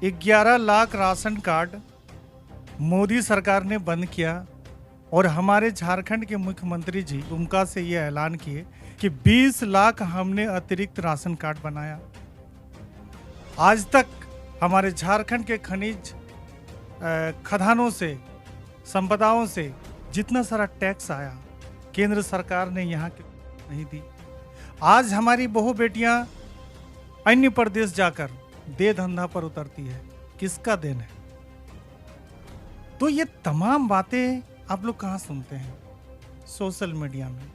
11 lakh ration card Modi सरकार ने बंद किया और हमारे झारखंड के मुख्यमंत्री जी दुमका से ये ऐलान किए कि 20 लाख हमने अतिरिक्त राशन कार्ड बनाया। आज तक हमारे झारखंड के खनिज खदानों से, संपदाओं से जितना सारा टैक्स आया, केंद्र सरकार ने यहाँ के नहीं दी। आज हमारी बहू बेटियां अन्य प्रदेश जाकर दे धंधा पर उतरती है, किसका देन है? तो ये तमाम बातें आप लोग कहाँ सुनते हैं? सोशल मीडिया में।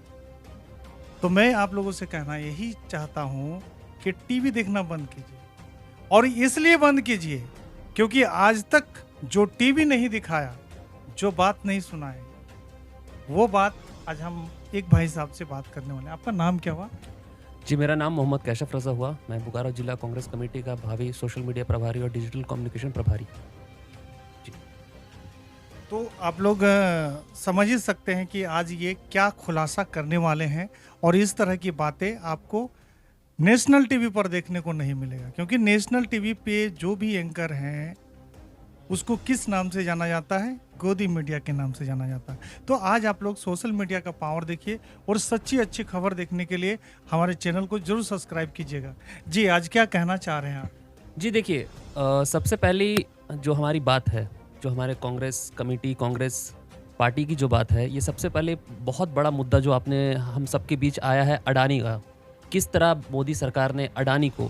तो मैं आप लोगों से कहना यही चाहता हूं कि टीवी देखना बंद कीजिए, और इसलिए बंद कीजिए क्योंकि आज तक जो टीवी नहीं दिखाया, जो बात नहीं सुनाए, वो बात आज हम एक भाई साहब से बात करने वाले हैं। आपका नाम क्या हुआ? जी, मेरा नाम मोहम्मद कैशफ रजा हुआ। मैं बोकारो जिला कांग्रेस कमेटी का भावी सोशल मीडिया प्रभारी और डिजिटल कम्युनिकेशन प्रभारी। जी। तो आप लोग समझ ही सकते हैं कि आज ये क्या खुलासा करने वाले हैं, और इस तरह की बातें आपको नेशनल टीवी पर देखने को नहीं मिलेगा, क्योंकि नेशनल टीवी पे जो भी एंकर हैं उसको किस नाम से जाना जाता है? गोदी मीडिया के नाम से जाना जाता है। तो आज आप लोग सोशल मीडिया का पावर देखिए, और सच्ची अच्छी खबर देखने के लिए हमारे चैनल को जरूर सब्सक्राइब कीजिएगा। जी, आज क्या कहना चाह रहे हैं आप? जी, देखिए, सबसे पहली जो हमारी बात है, जो हमारे कांग्रेस कमेटी, कांग्रेस पार्टी की जो बात है, ये सबसे पहले बहुत बड़ा मुद्दा जो आपने हम सबके बीच आया है अडानी का। किस तरह मोदी सरकार ने अडानी को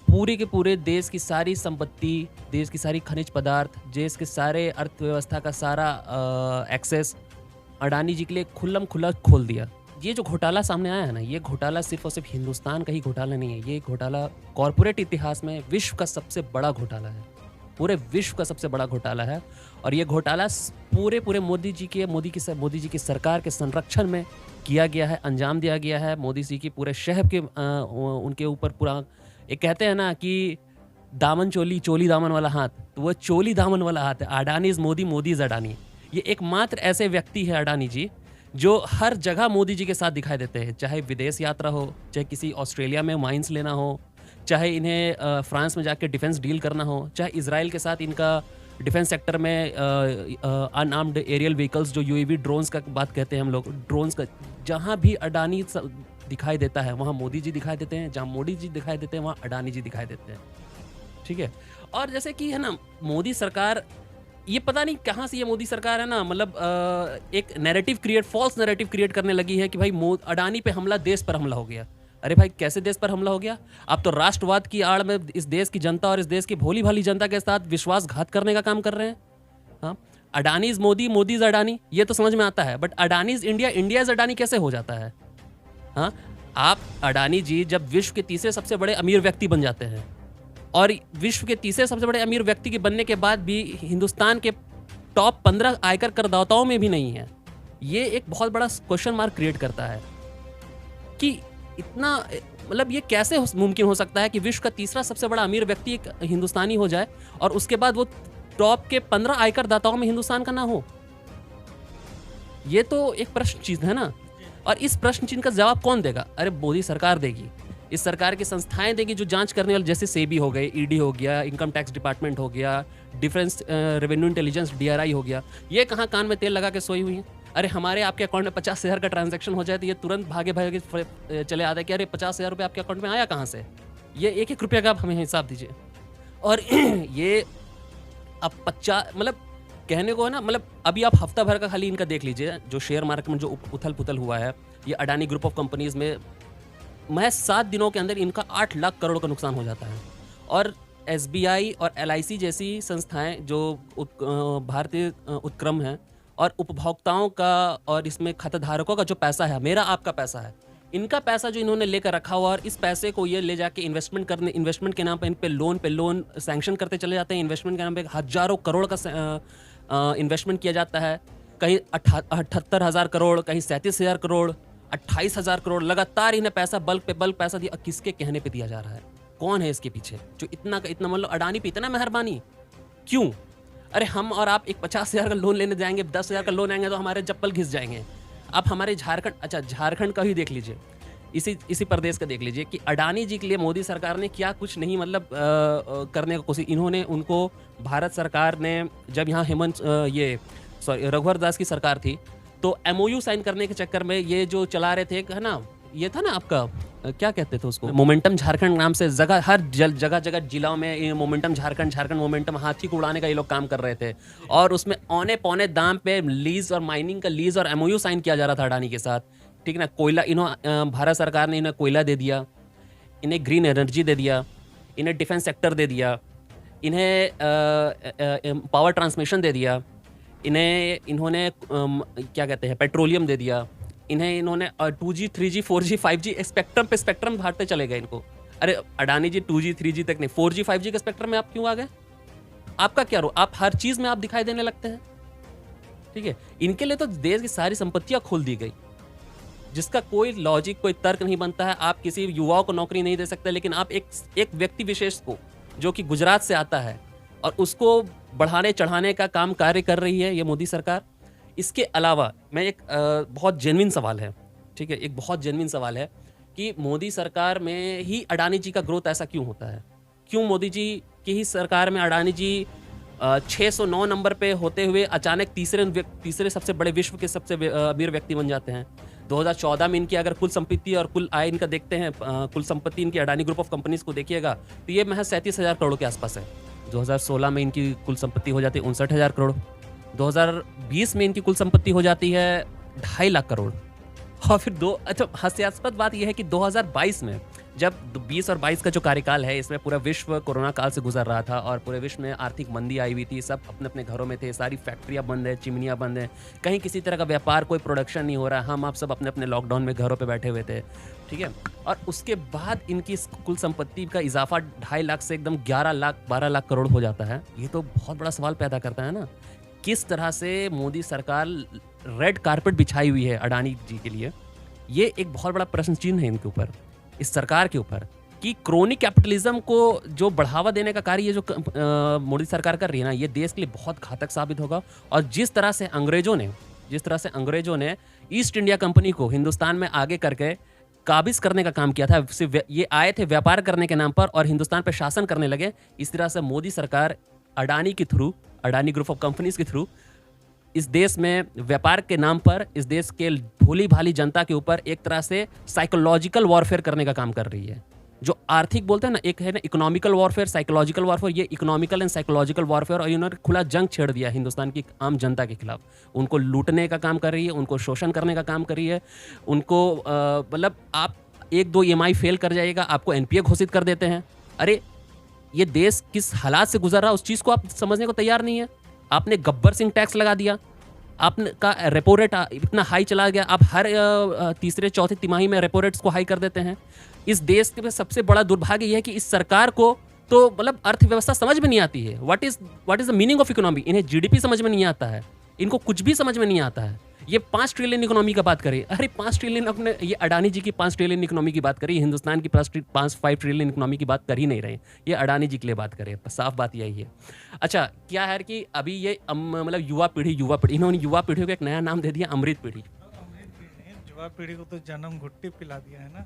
पूरे के पूरे देश की सारी संपत्ति, देश की सारी खनिज पदार्थ, देश के सारे अर्थव्यवस्था का सारा एक्सेस अडानी जी के लिए खुल्लम खुला खोल दिया। ये जो घोटाला सामने आया है ना, ये घोटाला सिर्फ और सिर्फ हिंदुस्तान का ही घोटाला नहीं है। ये घोटाला कॉरपोरेट इतिहास में विश्व का सबसे बड़ा घोटाला है, पूरे विश्व का सबसे बड़ा घोटाला है। और ये घोटाला पूरे मोदी जी की सरकार के संरक्षण में किया गया है, अंजाम दिया गया है। मोदी जी की पूरे शहर के उनके ऊपर पूरा, एक कहते हैं ना कि दामन चोली, चोली दामन वाला हाथ, तो वो चोली दामन वाला हाथ है। Adani is Modi, Modi is Adani. ये एकमात्र ऐसे व्यक्ति है अडानी जी जो हर जगह मोदी जी के साथ दिखाई देते हैं, चाहे विदेश यात्रा हो, चाहे किसी ऑस्ट्रेलिया में माइंस लेना हो, चाहे इन्हें फ्रांस में जाकर डिफेंस डील करना हो, चाहे इजराइल के साथ इनका डिफेंस सेक्टर में अनआर्म्ड एरियल व्हीकल्स, जो यूएवी ड्रोन्स का बात कहते हैं हम लोग, ड्रोन्स का, जहाँ भी अडानी दिखाई देता है वहाँ मोदी जी दिखाई देते हैं, जहाँ मोदी जी दिखाई देते हैं वहाँ अडानी जी दिखाई देते हैं। ठीक है। और जैसे कि है ना, मोदी सरकार, ये पता नहीं कहाँ से ये मोदी सरकार है ना, मतलब एक narrative create, false narrative create करने लगी है कि भाई अडानी पे हमला, देश पर हमला हो गया। अरे भाई, कैसे देश पर हमला हो गया? आप तो राष्ट्रवाद की आड़ में इस देश की जनता और इस देश की भोली भाली जनता के साथ विश्वासघात करने का काम कर रहे हैं। हाँ, अडानी इज मोदी, मोदी इज अडानी, ये तो समझ में आता है, but Adani is India, India is Adani कैसे हो जाता है? हाँ, आप अडानी जी जब विश्व के तीसरे सबसे बड़े अमीर व्यक्ति बन जाते हैं, और विश्व के तीसरे सबसे बड़े अमीर व्यक्ति के बनने के बाद भी हिंदुस्तान के टॉप 15 आयकर करदाताओं में भी नहीं है, ये एक बहुत बड़ा क्वेश्चन मार्क क्रिएट करता है कि इतना, मतलब ये कैसे मुमकिन हो सकता है कि विश्व का तीसरा सबसे बड़ा अमीर व्यक्ति एक हिंदुस्तानी हो जाए और उसके बाद वो टॉप के 15 आयकर दाताओं में हिंदुस्तान का ना हो? ये तो एक प्रश्न चीज है ना। और इस प्रश्न चिन्ह का जवाब कौन देगा? अरे मोदी सरकार देगी, इस सरकार की संस्थाएं देगी जो जांच करने वाले, जैसे सेबी हो गए, ईडी हो गया, इनकम टैक्स डिपार्टमेंट हो गया, डिफेंस रेवेन्यू इंटेलिजेंस डीआरआई हो गया। ये कहाँ कान में तेल लगा के सोई हुई है? अरे हमारे आपके अकाउंट में 50,000 का ट्रांजैक्शन हो जाए तो ये तुरंत भागे भागे चले आते हैं कि अरे 50,000 रुपये आपके अकाउंट में आया कहाँ से? ये एक एक रुपये का आप हमें हिसाब दीजिए। और ये अब 50, मतलब कहने को है ना, मतलब अभी आप हफ्ता भर का खाली इनका देख लीजिए, जो शेयर मार्केट में जो उथल पुथल हुआ है, ये अडानी ग्रुप ऑफ कंपनीज में महज 7 दिनों के अंदर इनका 8 लाख करोड़ का नुकसान हो जाता है। और एसबीआई और एलआईसी जैसी संस्थाएं जो भारतीय उत्क्रम हैं, और उपभोक्ताओं का और इसमें खाताधारकों का जो पैसा है, मेरा आपका पैसा है, इनका पैसा जो इन्होंने लेकर रखा हुआ, और इस पैसे को ये ले जाके इन्वेस्टमेंट के नाम पे इन पे लोन सैंक्शन करते चले जाते हैं। इन्वेस्टमेंट के नाम पे हजारों करोड़ का इन्वेस्टमेंट किया जाता है, कहीं 78,000 करोड़, कहीं 37,000 करोड़, 28,000 करोड़, लगातार इन्हें पैसा बल्क पे बल्क पैसा दिया। किसके कहने पे दिया जा रहा है? कौन है इसके पीछे जो इतना का इतना, मतलब अडानी पे इतना मेहरबानी क्यों? अरे हम और आप एक 50,000 का लोन लेने जाएंगे, 10,000 का लोन आएंगे तो हमारे चप्पल घिस जाएंगे। आप हमारे झारखंड, अच्छा झारखंड का ही देख लीजिए, इसी इसी प्रदेश का देख लीजिए कि अडानी जी के लिए मोदी सरकार ने क्या कुछ नहीं मतलब करने की कोशिश। इन्होंने उनको भारत सरकार ने जब यहाँ रघुवर दास की सरकार थी तो एमओयू साइन करने के चक्कर में ये जो चला रहे थे है ना, ये था ना आपका क्या कहते थे उसको, मोमेंटम झारखंड नाम से हर जगह जगह जिलों में ये मोमेंटम झारखंड मोमेंटम हाथी को उड़ाने का ये लोग काम कर रहे थे। और उसमें औने पौने दाम पे लीज और माइनिंग का लीज और एमओयू साइन किया जा रहा था अडानी के साथ, ठीक है ना। कोयला भारत सरकार ने इन्हें कोयला दे दिया, इन्हें ग्रीन एनर्जी दे दिया, इन्हें डिफेंस सेक्टर दे दिया, इन्हें पावर ट्रांसमिशन दे दिया, इन्होंने क्या कहते हैं पेट्रोलियम दे दिया, इन्होंने 2G 3G 4G 5G spectrum पे स्पेक्ट्रम बांटते चले गए इनको। अरे अडानी जी 2G 3G तक नहीं, 4G 5G के स्पेक्ट्रम में आप क्यों आ गए? आपका क्या रो, आप हर चीज में आप दिखाई देने लगते हैं, ठीक है। इनके लिए तो देश की सारी संपत्तियां खोल दी गई, जिसका कोई लॉजिक कोई तर्क नहीं बनता है। आप किसी युवाओं को नौकरी नहीं दे सकते, लेकिन आप एक व्यक्ति विशेष को जो कि गुजरात से आता है और उसको बढ़ाने चढ़ाने का काम कार्य कर रही है ये मोदी सरकार। इसके अलावा मैं एक बहुत जेन्युइन सवाल है, ठीक है, एक बहुत जेन्युइन सवाल है कि मोदी सरकार में ही अडानी जी का ग्रोथ ऐसा क्यों होता है? क्यों मोदी जी की ही सरकार में अडानी जी 609 नंबर पे होते हुए अचानक तीसरे सबसे बड़े विश्व के सबसे अमीर व्यक्ति बन जाते हैं? 2014 में इनकी अगर कुल संपत्ति और कुल आय इनका देखते हैं, कुल संपत्ति इनकी अडानी ग्रुप ऑफ कंपनीज को देखिएगा तो ये महज 37,000 करोड़ के आसपास है। 2016 में इनकी कुल संपत्ति हो जाती है 59,000 करोड़। 2020 में इनकी कुल संपत्ति हो जाती है 2.5 लाख करोड़। और फिर हास्यास्पद बात यह है कि 2022 में जब 20 और 22 का जो कार्यकाल है इसमें पूरा विश्व कोरोना काल से गुजर रहा था और पूरे विश्व में आर्थिक मंदी आई हुई थी, सब अपने अपने घरों में थे, सारी फैक्ट्रियां बंद है, चिमनियां बंद है, कहीं किसी तरह का व्यापार कोई प्रोडक्शन नहीं हो रहा, हम आप सब अपने अपने लॉकडाउन में घरों पे बैठे हुए थे, ठीक है। और उसके बाद इनकी कुल संपत्ति का इजाफा 2.5 लाख से एकदम 11 लाख 12 लाख करोड़ हो जाता है। ये तो बहुत बड़ा सवाल पैदा करता है ना, किस तरह से मोदी सरकार रेड कारपेट बिछाई हुई है अडानी जी के लिए। ये एक बहुत बड़ा प्रश्न चिन्ह है इनके ऊपर, इस सरकार के ऊपर, कि क्रोनिक कैपिटलिज्म को जो बढ़ावा देने का कार्य ये जो मोदी सरकार कर रही है ना, ये देश के लिए बहुत घातक साबित होगा। और जिस तरह से अंग्रेजों ने ईस्ट इंडिया कंपनी को हिंदुस्तान में आगे करके काबिज करने का काम किया था, सिर्फ ये आए थे व्यापार करने के नाम पर और हिंदुस्तान पर शासन करने लगे, इस तरह से मोदी सरकार अडानी के through, Adani group of companies के थ्रू इस देश में व्यापार के नाम पर इस देश के भोली भाली जनता के ऊपर एक तरह से साइकोलॉजिकल वॉरफेयर करने का काम कर रही है। जो आर्थिक बोलते हैं ना, एक है ना इकोनॉमिकल वॉरफेयर, साइकोलॉजिकल वॉरफेयर, ये इकोनॉमिकल एंड साइकोलॉजिकल वॉरफेयर, और इन्होंने खुला जंग छेड़ दिया हिंदुस्तान की आम जनता के खिलाफ। उनको लूटने का काम कर रही है, उनको शोषण करने का काम कर रही है, उनको मतलब आप 1-2 EMI फेल कर जाइएगा, आपको NPA घोषित कर देते हैं। अरे ये देश किस हालात से गुजर रहा है उस चीज़ को आप समझने को तैयार नहीं है। आपने गब्बर सिंह टैक्स लगा दिया, आपने का रेपो रेट इतना हाई चला गया, आप हर तीसरे चौथे तिमाही में रेपो रेट्स को हाई कर देते हैं। इस देश के सबसे बड़ा दुर्भाग्य यह है कि इस सरकार को तो मतलब अर्थव्यवस्था समझ में नहीं आती है। What is the meaning of economy? इन्हें GDP समझ में नहीं आता है, इनको कुछ भी समझ में नहीं आता है। ये 5 ट्रिलियन इकोनॉमी का बात करें, अरे 5 ट्रिलियन अपने, ये अडानी जी की 5 ट्रिलियन इकोनॉमी की बात करी, हिंदुस्तान की 5 ट्रिलियन इकोनॉमी की बात कर ही नहीं रहे, ये अडानी जी के लिए बात करें, साफ बात यही है। अच्छा, क्या है कि अभी ये मतलब युवा पीढ़ी, इन्होंने युवा पीढ़ी को एक नया नाम दे दिया, अमृत पीढ़ी। युवा पीढ़ी को तो जन्म घुट्टी पिला दिया है ना।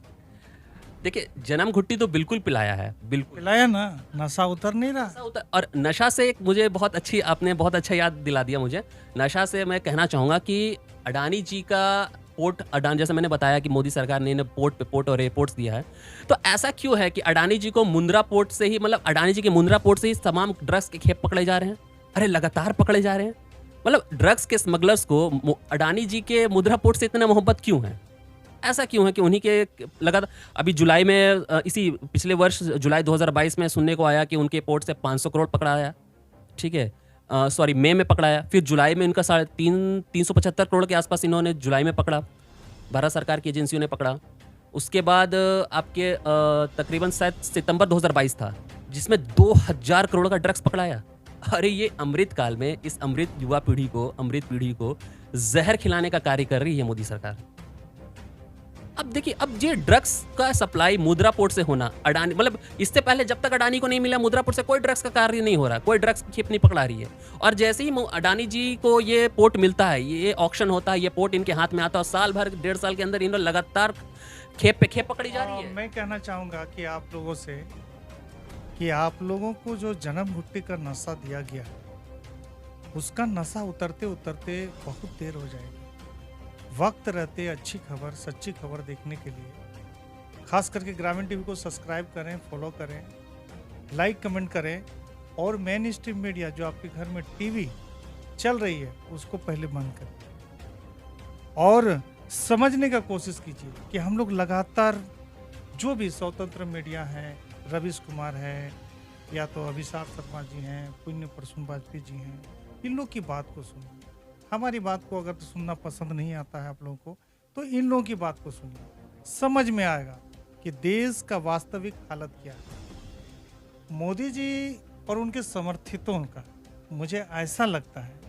देखिए, जन्म घुट्टी तो बिल्कुल पिलाया है, बिल्कुल पिलाया ना, नशा उतर नहीं रहा। और नशा से एक मुझे आपने बहुत अच्छा याद दिला दिया मुझे। नशा से मैं कहना चाहूँगा कि अडानी जी का पोर्ट, जैसे मैंने बताया कि मोदी सरकार ने इन्हें पोर्ट और एयरपोर्ट्स दिया है, तो ऐसा क्यों है कि अडानी जी को मुंद्रा पोर्ट से ही, मतलब अडानी जी के मुंद्रा पोर्ट से ही तमाम ड्रग्स के खेप पकड़े जा रहे हैं? अरे लगातार पकड़े जा रहे हैं। मतलब ड्रग्स के स्मगलर्स को अडानी जी के मुंद्रा पोर्ट से इतना मोहब्बत क्यों है? ऐसा क्यों है कि उन्हीं के लगातार, अभी जुलाई में इसी पिछले वर्ष जुलाई 2022 में सुनने को आया कि उनके पोर्ट से 500 करोड़ पकड़ाया, ठीक है, सॉरी मई में पकड़ाया, फिर जुलाई में इनका 375 करोड़ के आसपास इन्होंने जुलाई में पकड़ा, भारत सरकार की एजेंसियों ने पकड़ा। उसके बाद आपके तकरीबन शायद सितंबर 2022 था जिसमें 2000 करोड़ का ड्रग्स पकड़ाया। अरे ये अमृत काल में इस अमृत पीढ़ी को जहर खिलाने का कार्य कर रही है मोदी सरकार। अब देखिए, अब ये ड्रग्स का सप्लाई मुद्रा पोर्ट से होना, अडानी, मतलब इससे पहले जब तक अडानी को नहीं मिला मुद्रा पोर्ट से कोई ड्रग्स का कार्य नहीं हो रहा, कोई ड्रग्स की खेप नहीं पकड़ा रही है। और जैसे ही अडानी जी को ये पोर्ट मिलता है, ये ऑक्शन होता है, ये पोर्ट इनके हाथ में आता है, और साल भर 1.5 साल के अंदर इन्होंने लगातार खेप पे खेप पकड़ी जा रही है। मैं कहना चाहूँगा कि आप लोगों से कि आप लोगों को जो जन्म घुट्टी का नशा दिया गया है, उसका नशा उतरते उतरते बहुत देर हो जाएगी। वक्त रहते अच्छी खबर, सच्ची खबर देखने के लिए खास करके ग्रामीण टीवी को सब्सक्राइब करें, फॉलो करें, लाइक कमेंट करें और मेन स्ट्रीम मीडिया जो आपके घर में टीवी चल रही है उसको पहले बंद करें और समझने का कोशिश कीजिए कि हम लोग लगातार जो भी स्वतंत्र मीडिया है, रवीश कुमार है या तो अभिषेक शर्मा जी हैं, पुण्य प्रसून वाजपेयी जी हैं, इन लोग की बात को सुनिए। हमारी बात को अगर सुनना पसंद नहीं आता है आप लोगों को तो इन लोगों की बात को सुनिए, समझ में आएगा कि देश का वास्तविक हालत क्या है। मोदी जी और उनके समर्थितों का मुझे ऐसा लगता है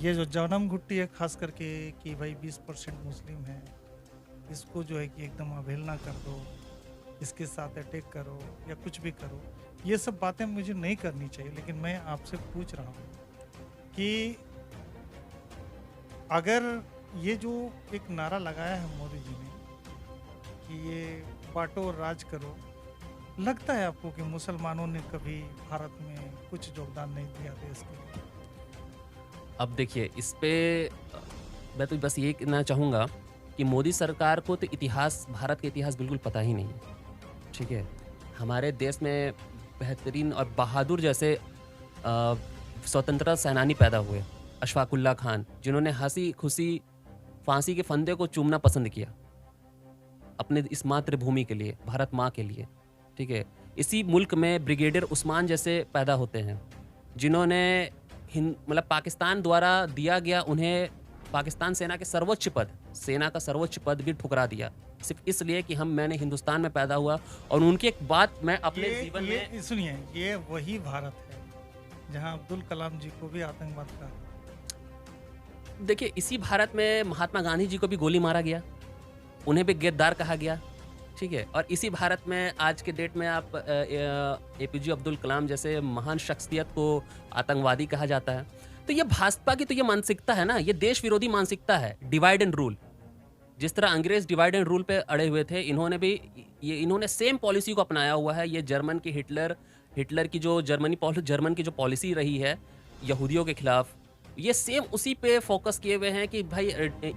ये जो जन्म घुट्टी है खास करके कि भाई 20% मुस्लिम है, इसको जो है कि एकदम अवहेलना कर दो, इसके साथ अटैक करो या कुछ भी करो, ये सब बातें मुझे नहीं करनी चाहिए। लेकिन मैं आपसे पूछ रहा हूँ कि अगर ये जो एक नारा लगाया है मोदी जी ने कि ये बांटो और राज करो, लगता है आपको कि मुसलमानों ने कभी भारत में कुछ योगदान नहीं दिया देश के लिए? अब देखिए इस पे मैं तो बस ये कहना चाहूँगा कि मोदी सरकार को तो इतिहास, भारत का इतिहास बिल्कुल पता ही नहीं है, ठीक है। हमारे देश में बेहतरीन और बहादुर जैसे स्वतंत्रता सेनानी पैदा हुए, अशफाकुल्ला खान, जिन्होंने हंसी खुशी फांसी के फंदे को चूमना पसंद किया अपने इस मातृभूमि के लिए, भारत माँ के लिए, ठीक है। इसी मुल्क में ब्रिगेडियर उस्मान जैसे पैदा होते हैं जिन्होंने मतलब पाकिस्तान द्वारा दिया गया उन्हें पाकिस्तान सेना के सर्वोच्च पद, सेना का सर्वोच्च पद भी ठुकरा दिया सिर्फ इसलिए कि मैंने हिंदुस्तान में पैदा हुआ। और उनकी एक बात मैं अपने जीवन में सुनिए, ये वही भारत है जहां अब्दुल कलाम जी को भी आतंकवाद का, देखिए इसी भारत में महात्मा गांधी जी को भी गोली मारा गया, उन्हें भी गद्दार कहा गया, ठीक है। और इसी भारत में आज के डेट में आप एपीजे अब्दुल कलाम जैसे महान शख्सियत को आतंकवादी कहा जाता है। तो ये भाजपा की तो ये मानसिकता है ना, ये देश विरोधी मानसिकता है, डिवाइड एंड रूल। जिस तरह अंग्रेज डिवाइड एंड रूल पे अड़े हुए थे, इन्होंने सेम पॉलिसी को अपनाया हुआ है। ये जर्मन की हिटलर की जो जर्मन की जो पॉलिसी रही है यहूदियों के खिलाफ, ये सेम उसी पे फोकस किए हुए हैं कि भाई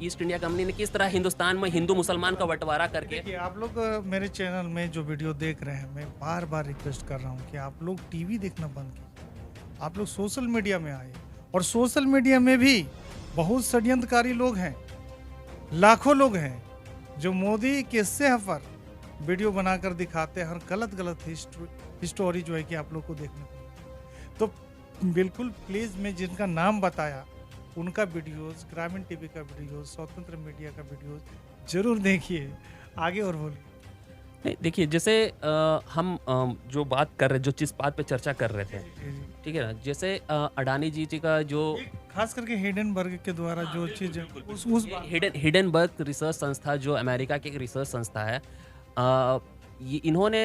ईस्ट इंडिया कंपनी ने किस तरह हिंदुस्तान में हिंदू मुसलमान का बंटवारा करके। देखिए आप लोग मेरे चैनल में जो वीडियो देख रहे हैं, मैं बार बार रिक्वेस्ट कर रहा हूँ कि आप लोग टीवी देखना बंद कीजिए, आप लोग सोशल मीडिया में आए। और सोशल मीडिया में भी बहुत षड्यंत्रकारी लोग हैं, लाखों लोग हैं जो मोदी के सेह पर वीडियो बनाकर दिखाते हैं, हर गलत हिस्टोरी जो है कि आप लोग को देखने को। तो बिल्कुल प्लीज़, मैं जिनका नाम बताया उनका वीडियोस, ग्रामीण टीवी का वीडियोस, स्वतंत्र मीडिया का वीडियोस जरूर देखिए। आगे और बोलिए। नहीं, देखिए जैसे हम जो बात कर रहे, जो जिस बात पे चर्चा कर रहे थे, ठीक है ना, जैसे अडानी जी का जो खास करके हिडेनबर्ग के द्वारा जो चीज हिडेनबर्ग रिसर्च संस्था जो अमेरिका की एक रिसर्च संस्था है, ये इन्होंने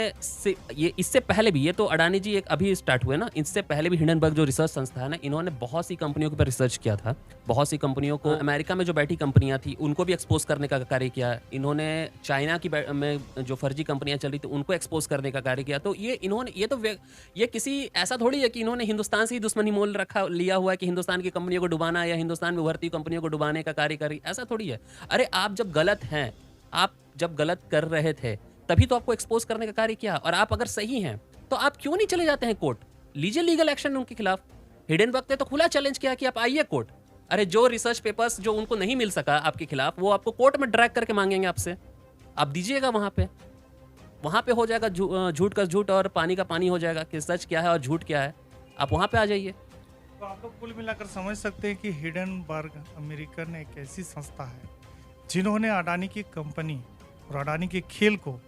ये इससे पहले भी, ये तो अडानी जी एक अभी स्टार्ट हुए ना, इससे पहले भी हिडेनबर्ग जो रिसर्च संस्था है ना, इन्होंने बहुत सी कंपनियों के ऊपर रिसर्च किया था। बहुत सी कंपनियों को, अमेरिका में जो बैठी कंपनियां थी उनको भी एक्सपोज करने का कार्य किया। इन्होंने चाइना की में जो फर्जी कंपनियां चल रही थी उनको एक्सपोज करने का कार्य किया। तो ये किसी ऐसा थोड़ी है कि इन्होंने हिंदुस्तान से ही दुश्मनी मोल लिया हुआ है कि हिंदुस्तान की कंपनियों को डुबाना या हिंदुस्तान में उभरती कंपनियों को डुबाने का कार्य करी, ऐसा थोड़ी है। अरे आप जब गलत कर रहे थे तभी तो आपको एक्सपोज करने का कार्य किया। और आप अगर सही हैं तो आप क्यों नहीं चले जाते हैं कोर्ट, लीजिए लीगल एक्शन उनके खिलाफ। हिडेनबर्ग ने तो खुला चैलेंज किया कि आप आइए कोर्ट। अरे जो रिसर्च पेपर्स जो उनको नहीं मिल सका आपके खिलाफ, वो आपको कोर्ट में ड्रैग करके मांगेंगे आपसे, आप दीजिएगा। वहां पे हो जाएगा झूठ का झूठ और पानी का पानी हो जाएगा कि सच क्या है और झूठ क्या है। आप वहां पे आ जाइए। तो आप लोग कुल मिलाकर समझ सकते हैं कि हिडेनबर्ग अमेरिकन एक ऐसी संस्था है जिन्होंने अडानी की कंपनी और अडानी के खेल को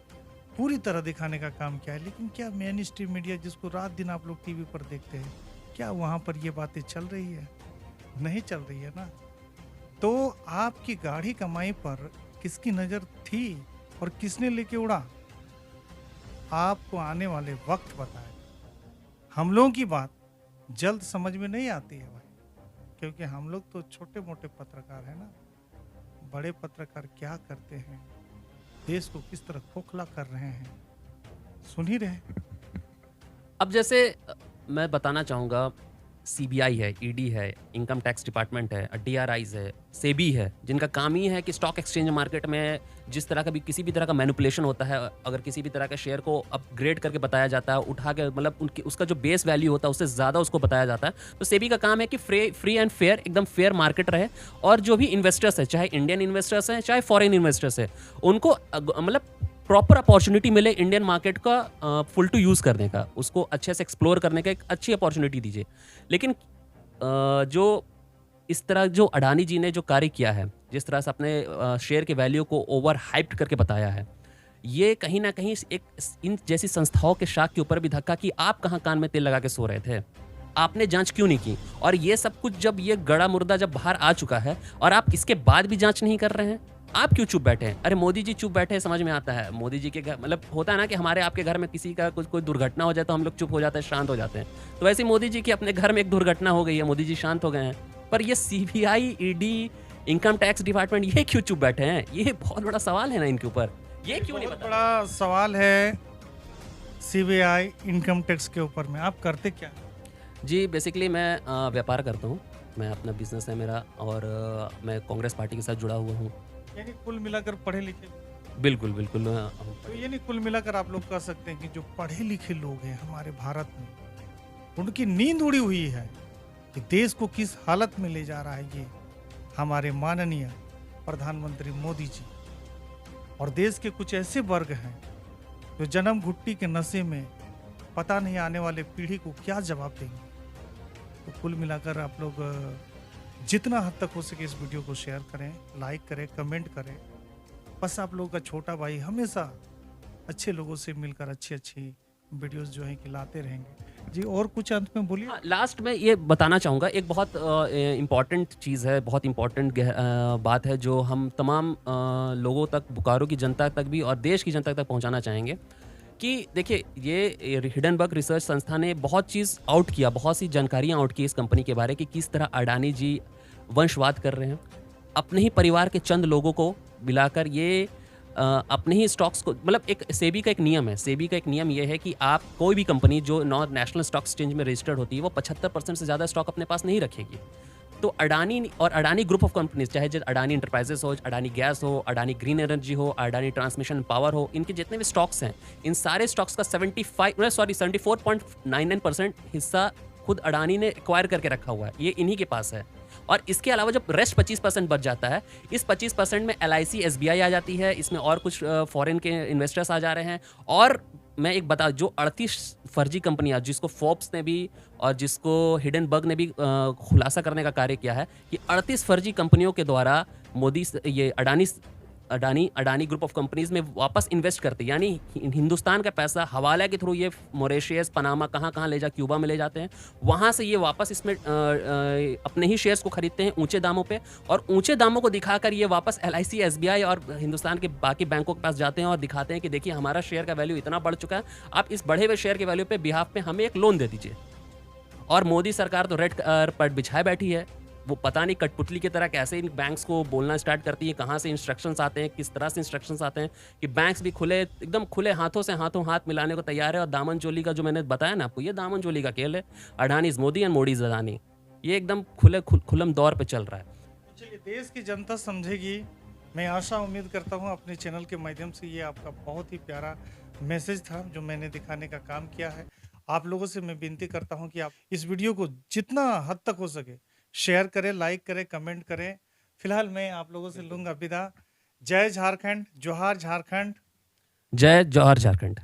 पूरी तरह दिखाने का काम किया है। लेकिन क्या मेन स्ट्रीम मीडिया, जिसको रात दिन आप लोग टीवी पर देखते हैं, क्या वहाँ पर ये बातें चल रही है? नहीं चल रही है ना। तो आपकी गाढ़ी कमाई पर किसकी नज़र थी और किसने लेके उड़ा, आपको आने वाले वक्त बताएगा। हम लोगों की बात जल्द समझ में नहीं आती है भाई, क्योंकि हम लोग तो छोटे मोटे पत्रकार हैं ना। बड़े पत्रकार क्या करते हैं देश को किस तरह खोखला कर रहे हैं, सुन ही रहे। अब जैसे मैं बताना चाहूँगा, सीबीआई है, ईडी है, इनकम टैक्स डिपार्टमेंट है, डीआरआईज है, सेबी है, जिनका काम ही है कि स्टॉक एक्सचेंज मार्केट में जिस तरह का भी किसी भी तरह का मैनिपुलेशन होता है, अगर किसी भी तरह के शेयर को अपग्रेड करके बताया जाता है, उठा के मतलब उनकी उसका जो बेस वैल्यू होता है उससे ज़्यादा उसको बताया जाता है, तो सेबी का काम है कि फ्री एंड फेयर, एकदम फेयर मार्केट रहे, और जो भी इन्वेस्टर्स है, चाहे इंडियन इन्वेस्टर्स हैं चाहे फॉरेन इन्वेस्टर्स है, उनको मतलब प्रॉपर अपॉर्चुनिटी मिले इंडियन मार्केट का फुल टू यूज़ करने का, उसको अच्छे से एक्सप्लोर करने का एक अच्छी अपॉर्चुनिटी दीजिए। लेकिन जो इस तरह जो अडानी जी ने जो कार्य किया है, जिस तरह से अपने शेयर के वैल्यू को ओवर हाइप्ड करके बताया है, ये कहीं न कहीं एक इन जैसी संस्थाओं के शाख के ऊपर भी धक्का कि आप कहाँ कान में तेल लगा के सो रहे थे? आपने जाँच क्यों नहीं की? और ये सब कुछ जब ये गड़ा मुर्दा जब बाहर आ चुका है और आप इसके बाद भी जाँच नहीं कर रहे हैं, आप क्यों चुप बैठे हैं? अरे मोदी जी चुप बैठे हैं, समझ में आता है। मोदी जी के घर मतलब होता है ना कि हमारे आपके घर में किसी का कुछ कोई दुर्घटना हो जाए तो हम लोग चुप हो जाते हैं, शांत हो जाते हैं। तो वैसे ही मोदी जी की अपने घर में एक दुर्घटना हो गई है, मोदी जी शांत हो गए हैं। पर ये CBI, ED, income tax department ये क्यों चुप बैठे हैं? ये बहुत बड़ा सवाल है ना इनके ऊपर। ये क्यों नहीं बहुत बता बड़ा सवाल है सीबीआई इनकम टैक्स के ऊपर में। आप करते क्या? जी, बेसिकली मैं व्यापार करता हूँ। मैं अपना बिज़नेस है मेरा, और मैं कांग्रेस पार्टी के साथ जुड़ा हुआ हूँ। यानी कुल मिलाकर पढ़े लिखे, बिल्कुल, बिल्कुल। तो ये नहीं कुल मिलाकर आप लोग कह सकते हैं कि जो पढ़े लिखे लोग हैं हमारे भारत में, उनकी नींद उड़ी हुई है कि देश को किस हालत में ले जा रहा है ये हमारे माननीय प्रधानमंत्री मोदी जी। और देश के कुछ ऐसे वर्ग हैं जो जन्म घुट्टी के नशे में पता नहीं आने वाले पीढ़ी को क्या जवाब देंगे। तो कुल मिलाकर आप लोग जितना हद तक हो सके इस वीडियो को शेयर करें, लाइक करें, कमेंट करें। बस आप लोगों का छोटा भाई हमेशा अच्छे लोगों से मिलकर अच्छी अच्छी वीडियोस जो है कि लाते रहेंगे। जी, और कुछ अंत में बोलिए। हाँ, लास्ट में ये बताना चाहूँगा, एक बहुत इम्पॉर्टेंट चीज़ है, बहुत इम्पॉर्टेंट बात है जो हम तमाम लोगों तक, बोकारो की जनता तक भी और देश की जनता तक पहुँचाना चाहेंगे कि देखिए, ये हिडनबर्ग रिसर्च संस्था ने बहुत चीज़ आउट किया, बहुत सी जानकारियाँ आउट की इस कंपनी के बारे कि किस तरह अडानी जी वंशवाद कर रहे हैं। अपने ही परिवार के चंद लोगों को मिलाकर ये अपने ही स्टॉक्स को, मतलब एक सेबी का एक नियम है, सेबी का एक नियम ये है कि आप कोई भी कंपनी जो नेशनल स्टॉक एक्सचेंज में रजिस्टर्ड होती है, वो 75% से ज़्यादा स्टॉक अपने पास नहीं रखेगी। तो अडानी और अडानी ग्रुप ऑफ कंपनीज, चाहे जो अडानी इंटरप्राइजेस हो, अडानी गैस हो, अडानी ग्रीन एनर्जी हो, अडानी ट्रांसमिशन पावर हो, इनके जितने भी स्टॉक्स हैं, इन सारे स्टॉक्स का 74.99% हिस्सा खुद अडानी ने एक्वायर करके रखा हुआ है, ये इन्हीं के पास है। और इसके अलावा जब रेस्ट 25% बच जाता है, इस 25% में LIC, SBI आ जाती है, इसमें और कुछ फॉरेन के इन्वेस्टर्स आ जा रहे हैं। और मैं एक बता, जो 38 फर्जी कंपनियां, जिसको फोर्ब्स ने भी और जिसको हिडनबर्ग ने भी खुलासा करने का कार्य किया है कि 38 फर्जी कंपनियों के द्वारा मोदी ये अडानी ग्रुप ऑफ कंपनीज में वापस इन्वेस्ट करते, यानी हिंदुस्तान का पैसा हवाला के थ्रू ये मॉरिशस, पनामा, कहाँ ले जा, क्यूबा में ले जाते हैं, वहाँ से ये वापस इसमें अपने ही शेयर्स को खरीदते हैं ऊंचे दामों पे, और ऊंचे दामों को दिखाकर ये वापस LIC, SBI और हिंदुस्तान के बाकी बैंकों के पास जाते हैं और दिखाते हैं कि देखिए हमारा शेयर का वैल्यू इतना बढ़ चुका है, आप इस बढ़े हुए शेयर के वैल्यू पे बिहाफ पे हमें एक लोन दे दीजिए। और मोदी सरकार तो रेड कार्पेट बिछाए बैठी है, वो पता नहीं कठपुतली की तरह कैसे इन बैंक्स को बोलना स्टार्ट करती है, कहाँ से इंस्ट्रक्शंस आते हैं, किस तरह से इंस्ट्रक्शंस आते हैं कि बैंक्स भी एकदम खुले हाथों से हाथों हाथ मिलाने को तैयार है। और दामन चोली का जो मैंने बताया ना आपको, ये दामन चोली का खेल है। Adani is Modi and Modi is Adani, ये एकदम खुलम दौर पे चल रहा है। चलिए, देश की जनता समझेगी, मैं आशा उम्मीद करता हूँ। अपने चैनल के माध्यम से ये आपका बहुत ही प्यारा मैसेज था जो मैंने दिखाने का काम किया है। आप लोगों से मैं विनती करता हूँ कि आप इस वीडियो को जितना हद तक हो सके शेयर करें, लाइक करें, कमेंट करें। फिलहाल मैं आप लोगों से लूंगा विदा। जय झारखंड, जोहार झारखंड। जय जवाहर झारखंड।